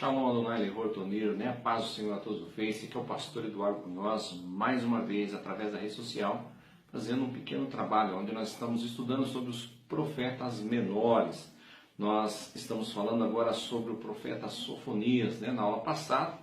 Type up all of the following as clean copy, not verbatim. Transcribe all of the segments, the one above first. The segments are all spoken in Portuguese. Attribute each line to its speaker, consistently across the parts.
Speaker 1: Shalom Adonai Lehor Toneiro, né? A paz do Senhor a todos do Face, que é o pastor Eduardo com nós, mais uma vez, através da rede social, fazendo um pequeno trabalho, onde nós estamos estudando sobre os profetas menores. Nós estamos falando agora sobre o profeta Sofonias, né? Na aula passada,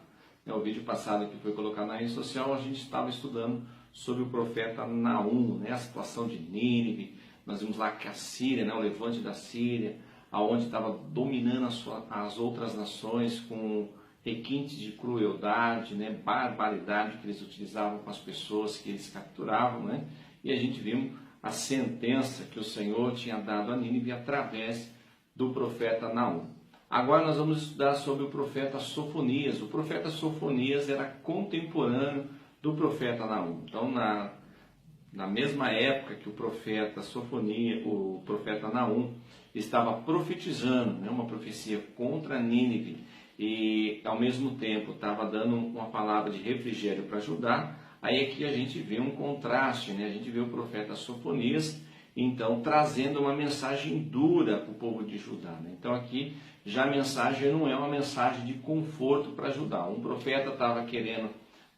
Speaker 1: o vídeo passado que foi colocado na rede social, a gente estava estudando sobre o profeta Naum, né? A situação de Nínive. Nós vimos lá que a Síria, né? O levante da Síria, aonde estava dominando as outras nações com requintes de crueldade, né, barbaridade que eles utilizavam com as pessoas que eles capturavam, né? E a gente viu a sentença que o Senhor tinha dado a Nínive através do profeta Naum. Agora nós vamos estudar sobre o profeta Sofonias. O profeta Sofonias era contemporâneo do profeta Naum. Então, na mesma época que o profeta Sofonias, o profeta Naum estava profetizando, né, uma profecia contra Nínive, e ao mesmo tempo estava dando uma palavra de refrigério para Judá. Aí aqui a gente vê um contraste, né? A gente vê o profeta Sofonias, então, trazendo uma mensagem dura para o povo de Judá, né? Então aqui já a mensagem não é uma mensagem de conforto para Judá. Um profeta estava querendo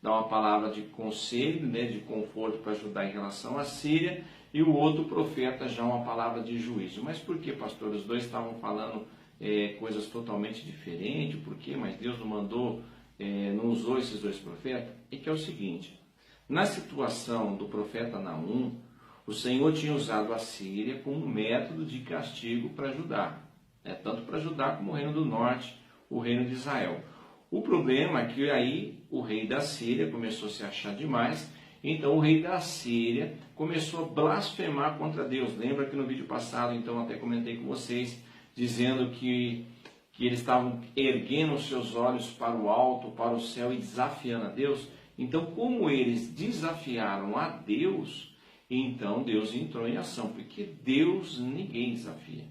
Speaker 1: dar uma palavra de conselho, né, de conforto para Judá em relação à Síria, e o outro profeta já uma palavra de juízo. Mas por que, pastor? Os dois estavam falando coisas totalmente diferentes. Por quê? Mas Deus não mandou, não usou esses dois profetas? É que é o seguinte: na situação do profeta Naum, o Senhor tinha usado a Síria como método de castigo para Judá, né? Tanto para Judá como o reino do norte, o reino de Israel. O problema é que aí o rei da Síria começou a se achar demais. Então o rei da Síria começou a blasfemar contra Deus. Lembra que no vídeo passado, então, até comentei com vocês, dizendo que eles estavam erguendo os seus olhos para o alto, para o céu, e desafiando a Deus. Então, como eles desafiaram a Deus, então Deus entrou em ação, porque Deus ninguém desafia.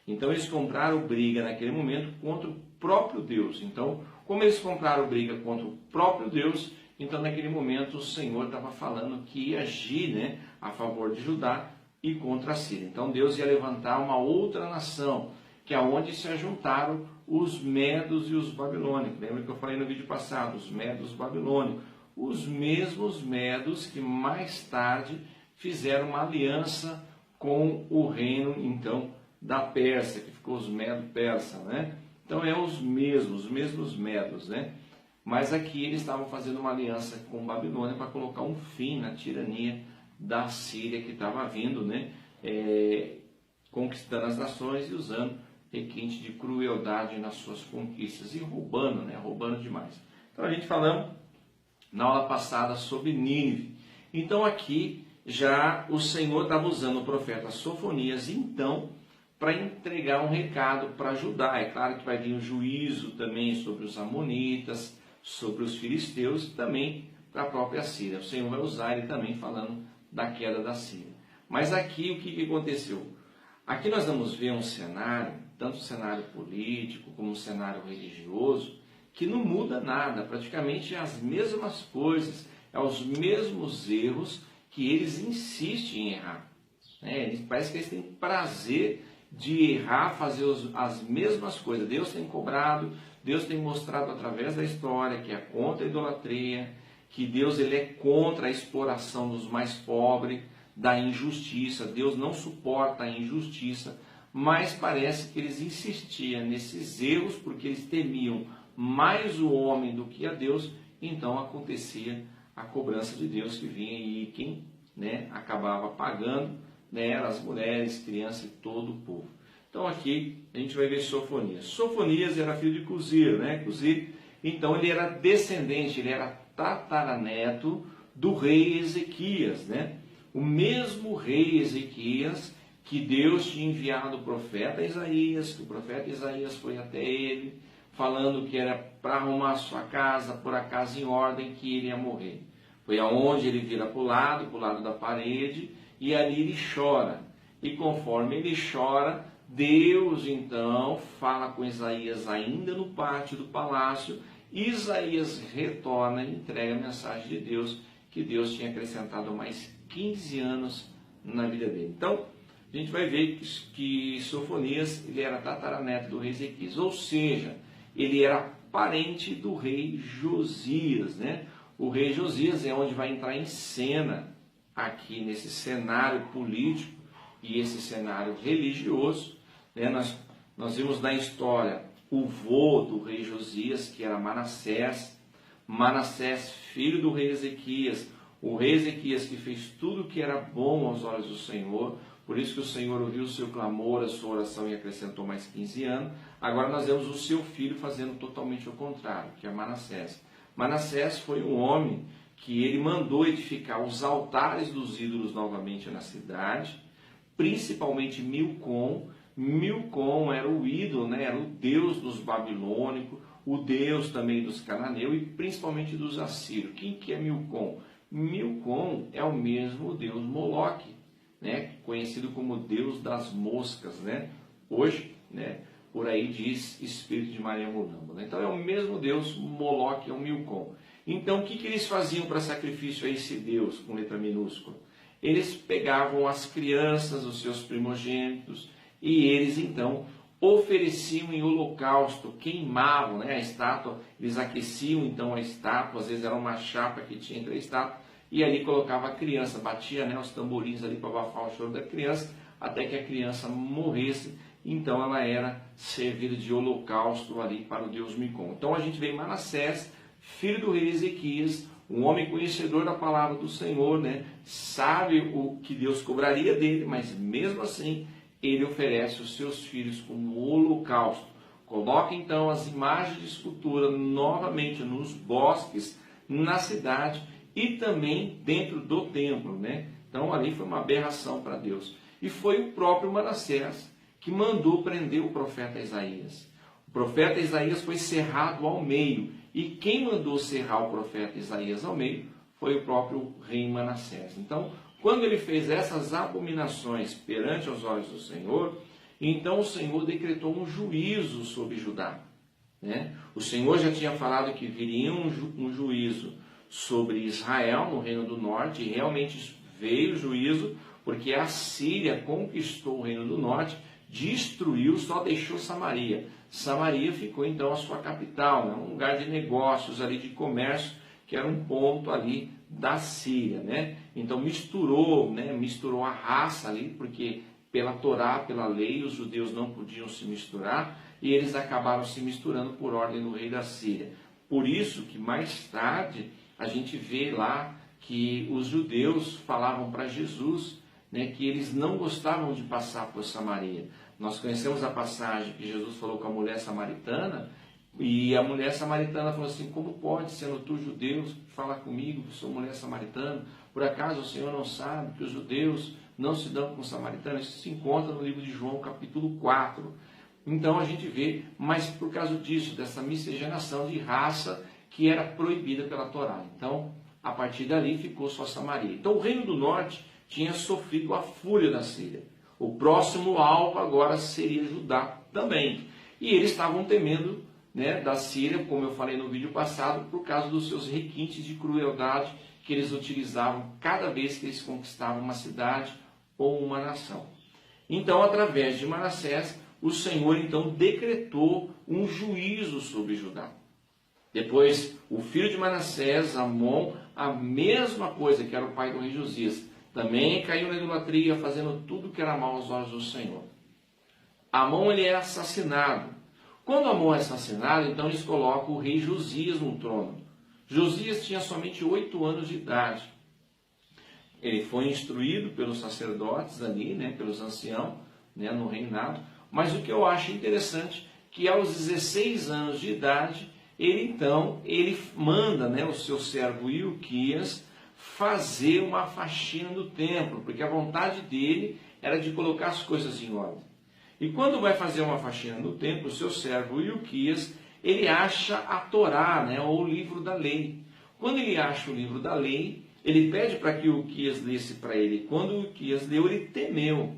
Speaker 1: Então eles compraram briga naquele momento contra o próprio Deus. Então, como eles compraram briga contra o próprio Deus, então naquele momento o Senhor estava falando que ia agir, né, a favor de Judá e contra a Síria. Então Deus ia levantar uma outra nação, que é onde se ajuntaram os medos e os babilônicos. Lembra que eu falei no vídeo passado? Os medos e os babilônicos. Os mesmos medos que mais tarde fizeram uma aliança com o reino, então, da Pérsia, que ficou os medo-persa, né? Então é os mesmos medos, né? Mas aqui eles estavam fazendo uma aliança com Babilônia para colocar um fim na tirania da Síria que estava vindo, né? Conquistando as nações e usando requinte de crueldade nas suas conquistas e roubando, né? Roubando demais. Então a gente falando na aula passada sobre Nínive. Então aqui já o Senhor estava usando o profeta Sofonias, então, para entregar um recado para Judá. É claro que vai vir o juízo também sobre os amonitas, sobre os filisteus e também para a própria Síria. O Senhor vai usar ele também falando da queda da Síria. Mas aqui o que aconteceu? Aqui nós vamos ver um cenário, tanto um cenário político como um cenário religioso, que não muda nada, praticamente é as mesmas coisas, é os mesmos erros que eles insistem em errar. Parece que eles têm prazer de errar, fazer as mesmas coisas. Deus tem cobrado, Deus tem mostrado através da história que é contra a idolatria, que Deus ele é contra a exploração dos mais pobres, da injustiça. Deus não suporta a injustiça, mas parece que eles insistiam nesses erros porque eles temiam mais o homem do que a Deus. Então acontecia a cobrança de Deus que vinha, e quem, né, acabava pagando, né, eram as mulheres, crianças e todo o povo. Então aqui a gente vai ver Sofonias. Sofonias era filho de Cuzir, né? Cuzir, então ele era descendente, ele era tataraneto do rei Ezequias, né? O mesmo rei Ezequias que Deus tinha enviado o profeta Isaías, que o profeta Isaías foi até ele, falando que era para arrumar a sua casa, pôr a casa em ordem, que ele ia morrer. Foi aonde ele vira para o lado da parede, e ali ele chora. E conforme ele chora, Deus então fala com Isaías ainda no pátio do palácio. Isaías retorna e entrega a mensagem de Deus, que Deus tinha acrescentado mais 15 anos na vida dele. Então, a gente vai ver que Sofonias ele era tataraneto do rei Ezequias, ou seja, ele era parente do rei Josias, né? O rei Josias é onde vai entrar em cena aqui nesse cenário político e esse cenário religioso, né? Nós vimos na história o vô do rei Josias, que era Manassés, filho do rei Ezequias, o rei Ezequias que fez tudo que era bom aos olhos do Senhor, por isso que o Senhor ouviu o seu clamor, a sua oração e acrescentou mais 15 anos. Agora nós vemos o seu filho fazendo totalmente o contrário, que é Manassés. Manassés foi um homem que ele mandou edificar os altares dos ídolos novamente na cidade, principalmente Milcom. Milcom era o ídolo, né? Era o deus dos babilônicos, o deus também dos cananeus e principalmente dos assírios. Quem que é Milcom? Milcom é o mesmo deus Moloque, né? Conhecido como deus das moscas, né? Hoje, né? Por aí diz espírito de Maria Mulâmbula. Então é o mesmo deus Moloque, é o Milcom. Então o que eles faziam para sacrifício a esse deus com letra minúscula? Eles pegavam as crianças, os seus primogênitos, e eles então ofereciam em holocausto, queimavam, né, a estátua, eles aqueciam então a estátua, às vezes era uma chapa que tinha entre a estátua, e ali colocava a criança, batia, né, os tamborins ali para abafar o choro da criança, até que a criança morresse, então ela era servida de holocausto ali para o deus Milcom. Então a gente vê Manassés, filho do rei Ezequias, um homem conhecedor da palavra do Senhor, né, sabe o que Deus cobraria dele, mas mesmo assim ele oferece os seus filhos como holocausto. Coloca então as imagens de escultura novamente nos bosques, na cidade e também dentro do templo, né? Então ali foi uma aberração para Deus. E foi o próprio Manassés que mandou prender o profeta Isaías. O profeta Isaías foi cerrado ao meio. E quem mandou cerrar o profeta Isaías ao meio foi o próprio rei Manassés. Então, quando ele fez essas abominações perante os olhos do Senhor, então o Senhor decretou um juízo sobre Judá, né? O Senhor já tinha falado que viria um juízo sobre Israel, no Reino do Norte, e realmente veio o juízo, porque a Síria conquistou o Reino do Norte, destruiu, só deixou Samaria. Samaria ficou então a sua capital, né? Um lugar de negócios ali, de comércio, que era um ponto ali da Síria, né? Então misturou a raça ali, porque pela Torá, pela lei, os judeus não podiam se misturar, e eles acabaram se misturando por ordem do rei da Síria. Por isso que mais tarde a gente vê lá que os judeus falavam para Jesus, né, que eles não gostavam de passar por Samaria. Nós conhecemos a passagem que Jesus falou com a mulher samaritana, e a mulher samaritana falou assim: como pode, sendo tu judeu, falar comigo, que sou mulher samaritana? Por acaso o Senhor não sabe que os judeus não se dão com os samaritanos? Isso se encontra no livro de João, capítulo 4. Então a gente vê, mas por causa disso, dessa miscigenação de raça que era proibida pela Torá. Então, a partir dali ficou só Samaria. Então o Reino do Norte tinha sofrido a fúria da Síria. O próximo alvo agora seria Judá também. E eles estavam temendo, né, da Síria, como eu falei no vídeo passado, por causa dos seus requintes de crueldade que eles utilizavam cada vez que eles conquistavam uma cidade ou uma nação. Então, através de Manassés, o Senhor então decretou um juízo sobre Judá. Depois, o filho de Manassés, Amon, a mesma coisa, que era o pai do rei Josias, também caiu na idolatria, fazendo tudo que era mal aos olhos do Senhor. Amon, ele é assassinado. Quando Amon é assassinado, então eles colocam o rei Josias no trono. Josias tinha somente 8 anos de idade. Ele foi instruído pelos sacerdotes ali, né, pelos anciãos, né, no reinado. Mas o que eu acho interessante, que aos 16 anos de idade, ele manda, né, o seu servo Ilquias fazer uma faxina do templo, porque a vontade dele era de colocar as coisas em ordem. E quando vai fazer uma faxina no templo, o seu servo Ilquias, ele acha a Torá, né, ou o livro da lei. Quando ele acha o livro da lei, ele pede para que Ilquias lesse para ele. Quando Ilquias leu, ele temeu.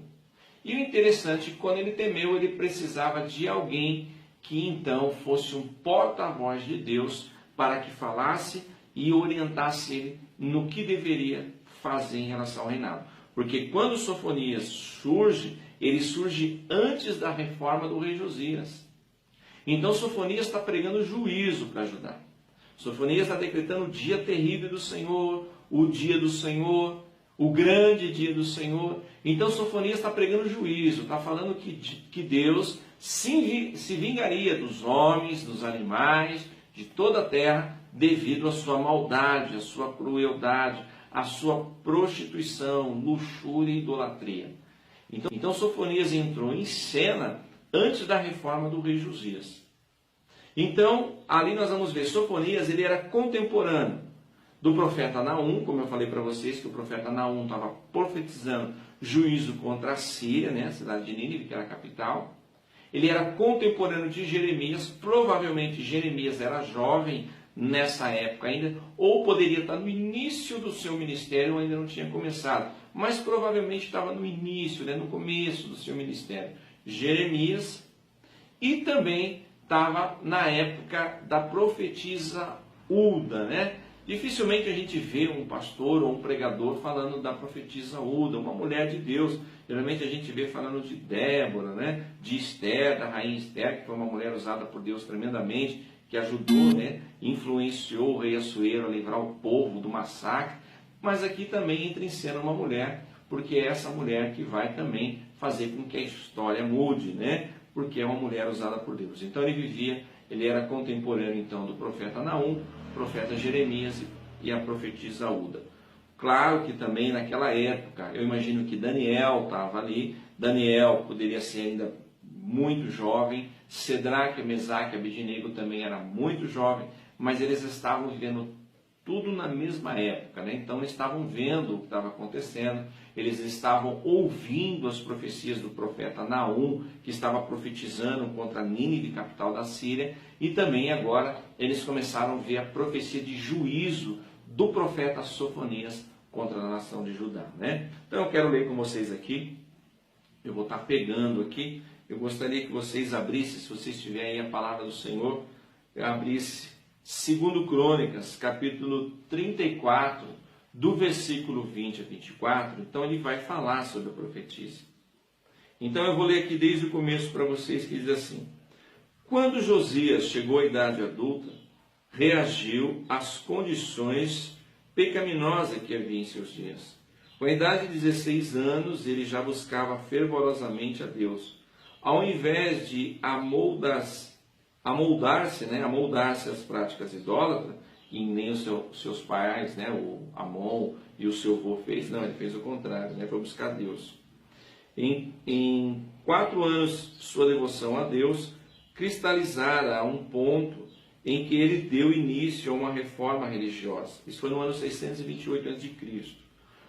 Speaker 1: E o interessante é que quando ele temeu, ele precisava de alguém que então fosse um porta-voz de Deus para que falasse e orientasse ele no que deveria fazer em relação ao reinado. Porque quando Sofonias surge, ele surge antes da reforma do rei Josias. Então Sofonias está pregando juízo para Judá. Sofonias está decretando o dia terrível do Senhor, o dia do Senhor, o grande dia do Senhor. Então Sofonias está pregando juízo, está falando que Deus se vingaria dos homens, dos animais, de toda a terra, devido à sua maldade, à sua crueldade, à sua prostituição, luxúria e idolatria. Então Sofonias entrou em cena antes da reforma do rei Josias. Então, ali nós vamos ver, Sofonias, ele era contemporâneo do profeta Naum, como eu falei para vocês, que o profeta Naum estava profetizando juízo contra a Síria, né, a cidade de Nínive, que era a capital. Ele era contemporâneo de Jeremias, provavelmente Jeremias era jovem nessa época ainda, ou poderia estar no início do seu ministério, ainda não tinha começado, mas provavelmente estava no início, né, no começo do seu ministério. Jeremias, e também estava na época da profetisa Hulda, né? Dificilmente a gente vê um pastor ou um pregador falando da profetisa Hulda, uma mulher de Deus. Geralmente a gente vê falando de Débora, né? De Esther, da rainha Esther, que foi uma mulher usada por Deus tremendamente, que ajudou, né? Influenciou o rei Assuero a livrar o povo do massacre. Mas aqui também entra em cena uma mulher, porque é essa mulher que vai também fazer com que a história mude, né? Porque é uma mulher usada por Deus. Então ele era contemporâneo então do profeta Naum, profeta Jeremias e a profetisa Hulda. Claro que também naquela época, eu imagino que Daniel estava ali. Daniel poderia ser ainda muito jovem, Cedraque, Mesaque e Abednego também era muito jovem, mas eles estavam vivendo tudo na mesma época, né? Então eles estavam vendo o que estava acontecendo, eles estavam ouvindo as profecias do profeta Naum, que estava profetizando contra Nínive, capital da Síria, e também agora eles começaram a ver a profecia de juízo do profeta Sofonias contra a nação de Judá, né? Então eu quero ler com vocês aqui, eu vou estar pegando aqui, eu gostaria que vocês abrissem, se vocês tiverem aí a palavra do Senhor, abrisse 2 Crônicas, capítulo 34, do versículo 20 a 24, então ele vai falar sobre a profetisa. Então eu vou ler aqui desde o começo para vocês, que diz assim: quando Josias chegou à idade adulta, reagiu às condições pecaminosas que havia em seus dias. Com a idade de 16 anos, ele já buscava fervorosamente a Deus. Ao invés de amoldar-se às práticas idólatras, que nem os seus pais, né, o Amon e o seu avô fez, não, ele fez o contrário, né, foi buscar Deus. Em 4 anos, sua devoção a Deus cristalizara a um ponto em que ele deu início a uma reforma religiosa. Isso foi no ano 628 a.C.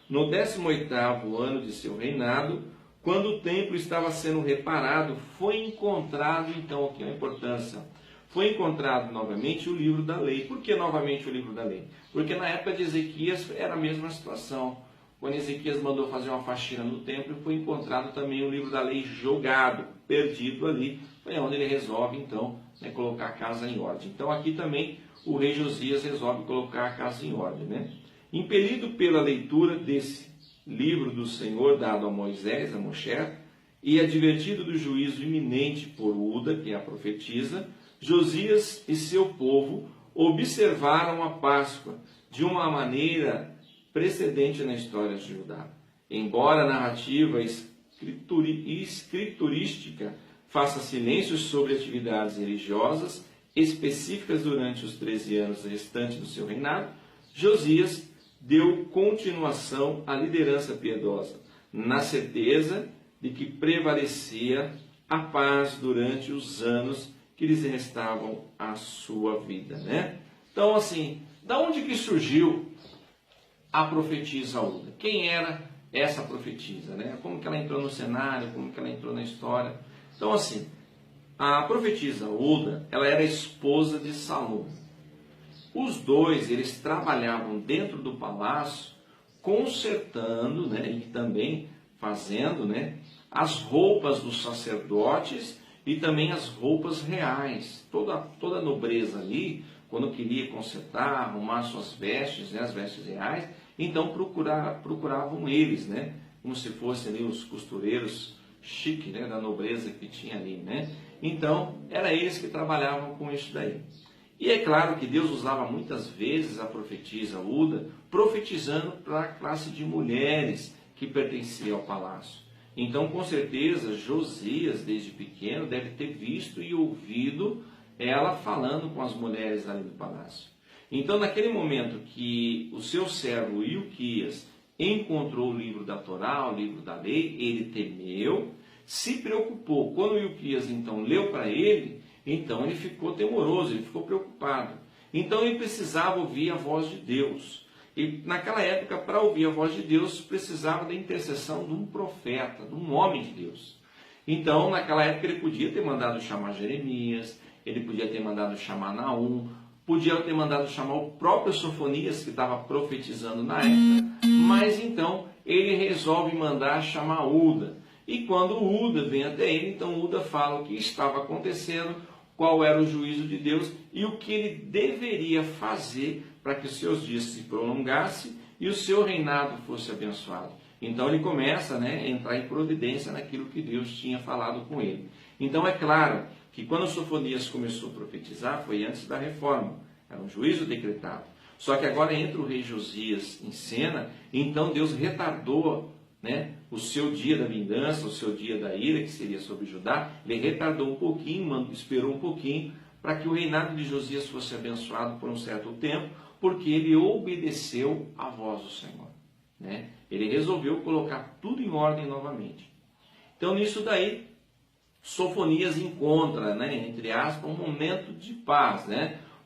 Speaker 1: No 18º ano de seu reinado, quando o templo estava sendo reparado, foi encontrado, então, aqui a importância, foi encontrado novamente o livro da lei. Por que novamente o livro da lei? Porque na época de Ezequias era a mesma situação. Quando Ezequias mandou fazer uma faxina no templo, foi encontrado também o livro da lei jogado, perdido ali. Foi onde ele resolve, então, né, colocar a casa em ordem. Então aqui também o rei Josias resolve colocar a casa em ordem, né? Impelido pela leitura desse livro do Senhor dado a Moisés, a Moshe, e advertido do juízo iminente por Hulda, que é a profetisa, Josias e seu povo observaram a Páscoa de uma maneira precedente na história de Judá. Embora a narrativa escriturística faça silêncio sobre atividades religiosas específicas durante os 13 anos restantes do seu reinado, Josias deu continuação à liderança piedosa, na certeza de que prevalecia a paz durante os anos que lhes restavam à sua vida, né? Então, assim, da onde que surgiu a profetisa Hulda? Quem era essa profetisa, né? Como que ela entrou no cenário, como que ela entrou na história? Então, assim, a profetisa Hulda, ela era esposa de Salom. Os dois, eles trabalhavam dentro do palácio, consertando, né, e também fazendo, né, as roupas dos sacerdotes e também as roupas reais. Toda a nobreza ali, quando queria consertar, arrumar suas vestes, né, as vestes reais, então procuravam eles, né, como se fossem ali os costureiros chique, né, da nobreza que tinha ali, né? Então, era eles que trabalhavam com isso daí. E é claro que Deus usava muitas vezes a profetisa Uda, profetizando para a classe de mulheres que pertencia ao palácio. Então, com certeza, Josias, desde pequeno, deve ter visto e ouvido ela falando com as mulheres ali do palácio. Então, naquele momento que o seu servo Ilquias encontrou o livro da Torá, o livro da lei, ele temeu, se preocupou. Quando Ilquias, então, leu para ele, então ele ficou temoroso, ele ficou preocupado. Então, ele precisava ouvir a voz de Deus. E naquela época, para ouvir a voz de Deus, precisava da intercessão de um profeta, de um homem de Deus. Então, naquela época, ele podia ter mandado chamar Jeremias, ele podia ter mandado chamar Naum, podia ter mandado chamar o próprio Sofonias, que estava profetizando na época, mas então ele resolve mandar chamar Uda. E quando Uda vem até ele, então Uda fala o que estava acontecendo, qual era o juízo de Deus e o que ele deveria fazer para que os seus dias se prolongassem e o seu reinado fosse abençoado. Então ele começa a entrar em providência naquilo que Deus tinha falado com ele. Então é claro que quando Sofonias começou a profetizar, foi antes da reforma, era um juízo decretado. Só que agora entra o rei Josias em cena, então Deus retardou o seu dia da vingança, o seu dia da ira, que seria sobre Judá. Ele retardou um pouquinho, esperou um pouquinho, para que o reinado de Josias fosse abençoado por um certo tempo, porque ele obedeceu à voz do Senhor. Ele resolveu colocar tudo em ordem novamente. Então, nisso daí, Sofonias encontra, entre aspas, um momento de paz,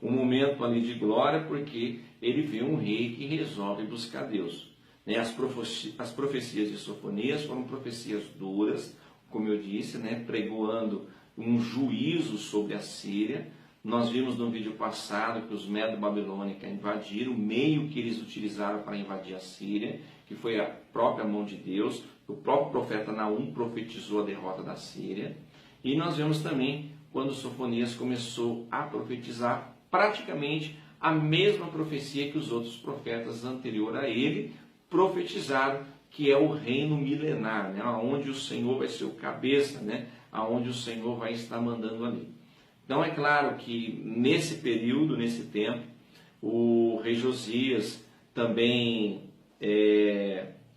Speaker 1: um momento ali de glória, porque ele vê um rei que resolve buscar Deus. As profecias de Sofonias foram profecias duras, como eu disse, pregoando um juízo sobre a Síria. Nós vimos no vídeo passado que os Medo-Babilônicos invadiram, o meio que eles utilizaram para invadir a Síria, que foi a própria mão de Deus. O próprio profeta Naum profetizou a derrota da Síria. E nós vemos também, quando Sofonias começou a profetizar, praticamente a mesma profecia que os outros profetas anterior a ele profetizaram, que é o reino milenar, onde o Senhor vai ser o cabeça, aonde o Senhor vai estar mandando ali. Então é claro que nesse período, nesse tempo, o rei Josias, também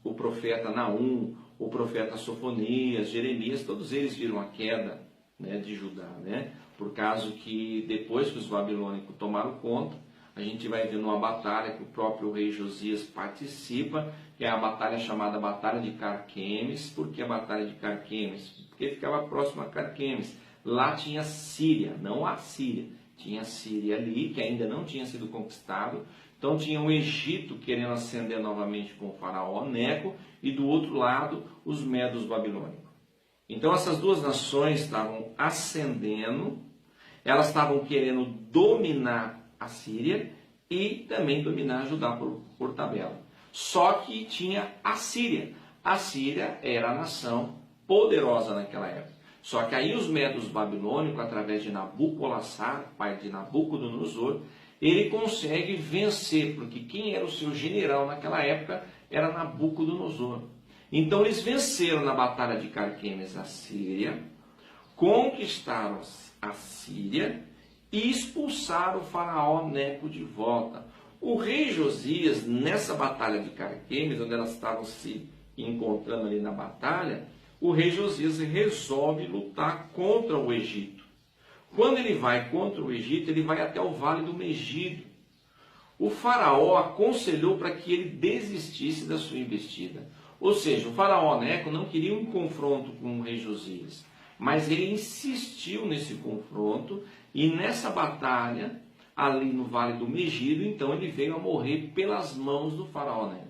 Speaker 1: o profeta Naum, o profeta Sofonias, Jeremias, todos eles viram a queda de Judá, por causa que depois que os babilônicos tomaram conta, a gente vai ver numa batalha que o próprio rei Josias participa, que é a batalha chamada Batalha de Carquemes. Por que a Batalha de Carquemes? Porque ficava próximo a Carquemes. Lá tinha Síria, não a Síria. Tinha Síria ali, que ainda não tinha sido conquistado. Então tinha o Egito querendo ascender novamente com o faraó Neco, e do outro lado os medos babilônicos. Então essas duas nações estavam ascendendo, elas estavam querendo dominar a Síria e também dominar Judá por tabela. Só que tinha a Síria. A Síria era a nação poderosa naquela época. Só que aí os medos babilônicos, através de Nabucodonosor, pai de Nabucodonosor, ele consegue vencer, porque quem era o seu general naquela época era Nabucodonosor. Então eles venceram na batalha de Carquemes a Síria, conquistaram a Síria e expulsaram o faraó Neco de volta. O rei Josias, nessa batalha de Carquemes, onde elas estavam se encontrando ali na batalha, o rei Josias resolve lutar contra o Egito. Quando ele vai contra o Egito, ele vai até o vale do Megido. O faraó aconselhou para que ele desistisse da sua investida. Ou seja, o faraó Neco não queria um confronto com o rei Josias, mas ele insistiu nesse confronto, e nessa batalha, ali no Vale do Megido, então ele veio a morrer pelas mãos do faraó Neco.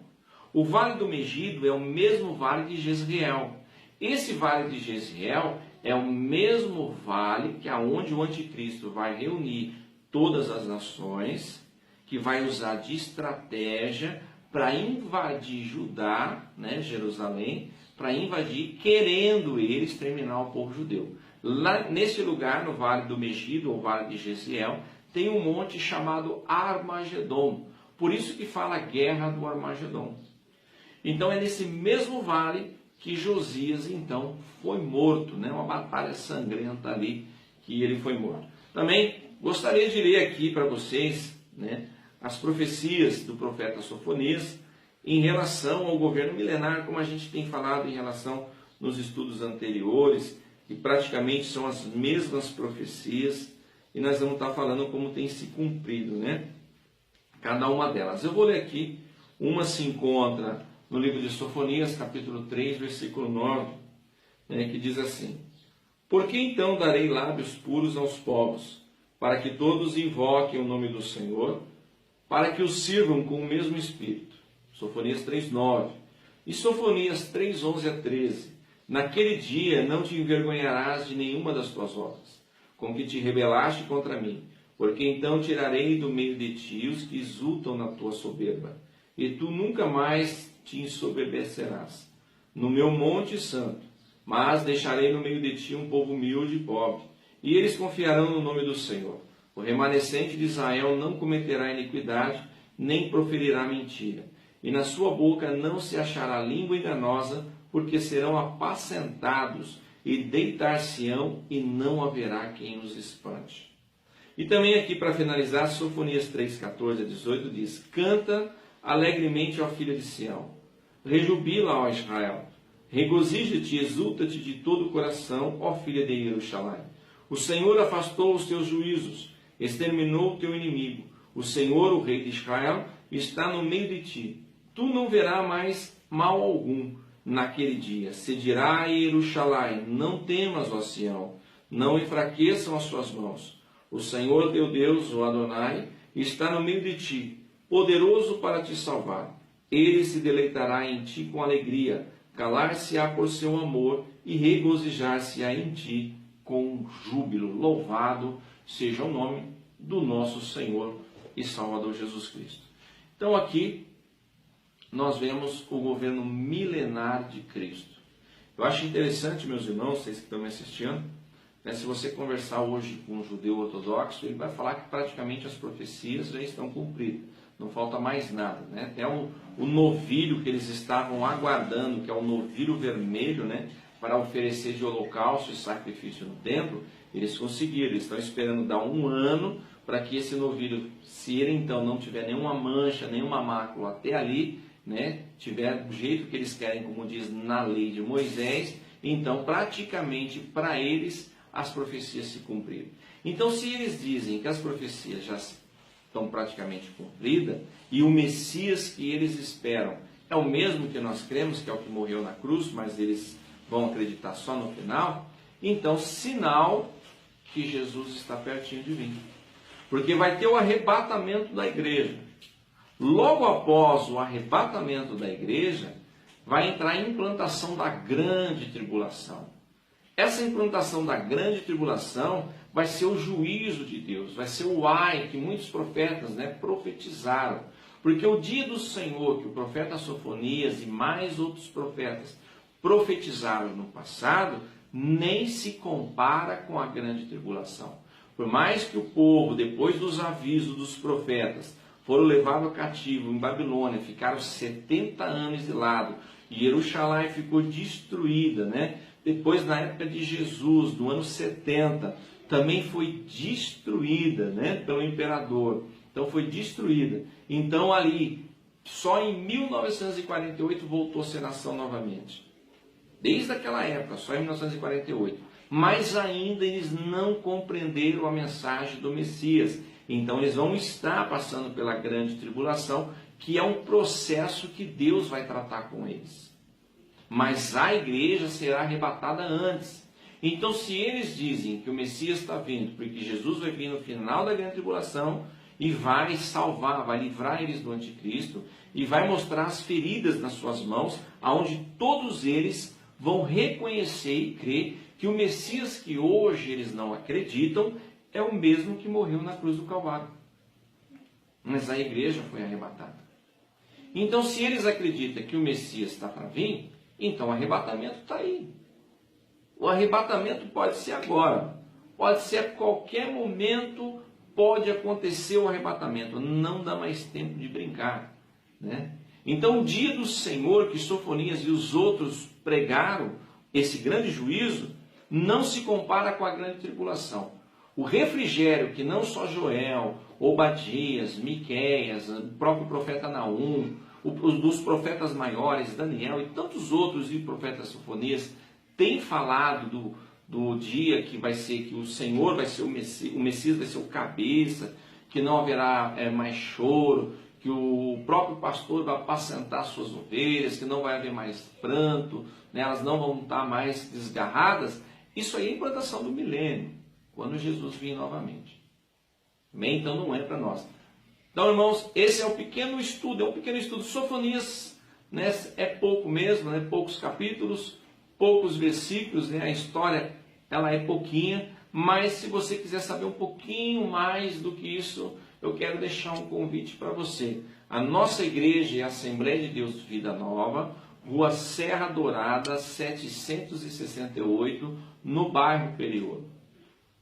Speaker 1: O Vale do Megido é o mesmo Vale de Jezreel. Esse Vale de Jezreel é o mesmo vale que aonde o anticristo vai reunir todas as nações, que vai usar de estratégia para invadir Judá, Jerusalém, para invadir, querendo ele exterminar o povo judeu. Lá nesse lugar, no Vale do Megido, ou Vale de Jezreel, tem um monte chamado Armagedon. Por isso que fala Guerra do Armagedon. Então é nesse mesmo vale que Josias então foi morto, uma batalha sangrenta ali que ele foi morto. Também gostaria de ler aqui para vocês, né, as profecias do profeta Sofonias em relação ao governo milenar, como a gente tem falado em relação nos estudos anteriores, que praticamente são as mesmas profecias, e nós vamos estar falando como tem se cumprido, né? Cada uma delas. Eu vou ler aqui, uma se encontra no livro de Sofonias, capítulo 3, versículo 9, né, que diz assim: Por que então darei lábios puros aos povos, para que todos invoquem o nome do Senhor, para que os sirvam com o mesmo espírito? Sofonias 3:9. E Sofonias 3:11 a 13. Naquele dia não te envergonharás de nenhuma das tuas obras, com que te rebelaste contra mim, porque então tirarei do meio de ti os que exultam na tua soberba, e tu nunca mais te ensoberbecerás no meu monte santo. Mas deixarei no meio de ti um povo humilde e pobre, e eles confiarão no nome do Senhor. O remanescente de Israel não cometerá iniquidade, nem proferirá mentira, e na sua boca não se achará língua enganosa, porque serão apacentados e deitar-se-ão, e não haverá quem os espante. E também aqui para finalizar, Sofonias 3:14 a 18 diz: Canta alegremente, ó filha de Sião, rejubila, ó Israel, regozija-te e exulta-te de todo o coração, ó filha de Jerusalém. O Senhor afastou os teus juízos, exterminou o teu inimigo. O Senhor, o Rei de Israel, está no meio de ti. Tu não verás mais mal algum naquele dia. Se dirá a Jerusalém: não temas, ó Sião, não enfraqueçam as suas mãos. O Senhor teu Deus, o Adonai, está no meio de ti, poderoso para te salvar. Ele se deleitará em ti com alegria, calar-se-á por seu amor e regozijar-se-á em ti com júbilo. Louvado seja o nome do nosso Senhor e Salvador Jesus Cristo. Então aqui nós vemos o governo milenar de Cristo. Eu acho interessante, meus irmãos, vocês que estão me assistindo, né, se você conversar hoje com um judeu ortodoxo, ele vai falar que praticamente as profecias já estão cumpridas. Não falta mais nada, né? Até o novilho que eles estavam aguardando, que é o novilho vermelho, né, para oferecer de holocausto e sacrifício no templo, eles conseguiram. Eles estão esperando dar 1 ano para que esse novilho, se ele então não tiver nenhuma mancha, nenhuma mácula até ali, né, tiver do jeito que eles querem, como diz na lei de Moisés, então praticamente para eles as profecias se cumpriram. Então, se eles dizem que as profecias já estão praticamente cumpridas, e o Messias que eles esperam é o mesmo que nós cremos, que é o que morreu na cruz, mas eles vão acreditar só no final, então sinal que Jesus está pertinho de vir. Porque vai ter o arrebatamento da igreja. Logo após o arrebatamento da igreja, vai entrar a implantação da grande tribulação. Essa implantação da grande tribulação vai ser o juízo de Deus, vai ser o ai que muitos profetas, né, profetizaram. Porque o dia do Senhor, que o profeta Sofonias e mais outros profetas profetizaram no passado, nem se compara com a grande tribulação. Por mais que o povo, depois dos avisos dos profetas, foram levados cativo em Babilônia, ficaram 70 anos de lado, e Jerusalém ficou destruída, né? Depois, na época de Jesus, no ano 70, também foi destruída, né, pelo imperador. Então foi destruída. Então ali, só em 1948 voltou a ser nação novamente. Desde aquela época, só em 1948. Mas ainda eles não compreenderam a mensagem do Messias. Então eles vão estar passando pela grande tribulação, que é um processo que Deus vai tratar com eles. Mas a igreja será arrebatada antes. Então, se eles dizem que o Messias está vindo, porque Jesus vai vir no final da grande tribulação e vai salvar, vai livrar eles do anticristo e vai mostrar as feridas nas suas mãos, aonde todos eles vão reconhecer e crer que o Messias que hoje eles não acreditam é o mesmo que morreu na cruz do Calvário. Mas a igreja foi arrebatada. Então, se eles acreditam que o Messias está para vir, então o arrebatamento está aí. O arrebatamento pode ser agora, pode ser a qualquer momento, pode acontecer o arrebatamento. Não dá mais tempo de brincar, né? Então o dia do Senhor, que Sofonias e os outros pregaram, esse grande juízo, não se compara com a grande tribulação. O refrigério que não só Joel, Obadias, Miqueias, o próprio profeta Naum, os dos profetas maiores, Daniel e tantos outros e profetas Sofonias têm falado do dia que vai ser, que o Senhor vai ser o Messias vai ser o cabeça, que não haverá mais choro, que o próprio pastor vai apacentar suas ovelhas, que não vai haver mais pranto, né, elas não vão estar mais desgarradas. Isso aí é a implantação do milênio, quando Jesus vir novamente. Amém? Então não é para nós. Então, irmãos, esse é um pequeno estudo, Sofonias, né, é pouco mesmo, né, poucos capítulos, poucos versículos, né, a história ela é pouquinha, mas se você quiser saber um pouquinho mais do que isso, eu quero deixar um convite para você. A nossa igreja é a Assembleia de Deus Vida Nova, Rua Serra Dourada, 768, no bairro Periolo.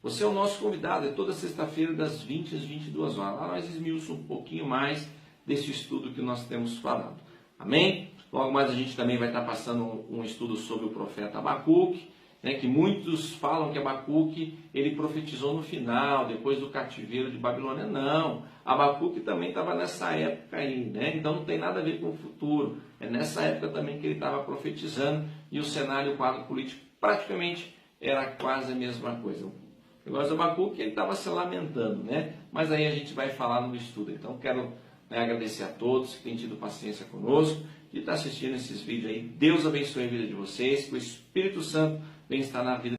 Speaker 1: Você é o nosso convidado, é toda sexta-feira das 20 às 22 horas. Lá nós esmiuçamos um pouquinho mais desse estudo que nós temos falado. Amém? Logo mais a gente também vai estar passando um estudo sobre o profeta Abacuque, né, que muitos falam que Abacuque ele profetizou no final, depois do cativeiro de Babilônia. Não, Abacuque também estava nessa época aí, né? Então não tem nada a ver com o futuro. É nessa época também que ele estava profetizando e o cenário, o quadro político praticamente era quase a mesma coisa. O negócio do Abacuque ele estava se lamentando, né? Mas aí a gente vai falar no estudo. Então quero agradecer a todos que têm tido paciência conosco e está assistindo esses vídeos aí. Deus abençoe a vida de vocês, que o Espírito Santo venha estar na vida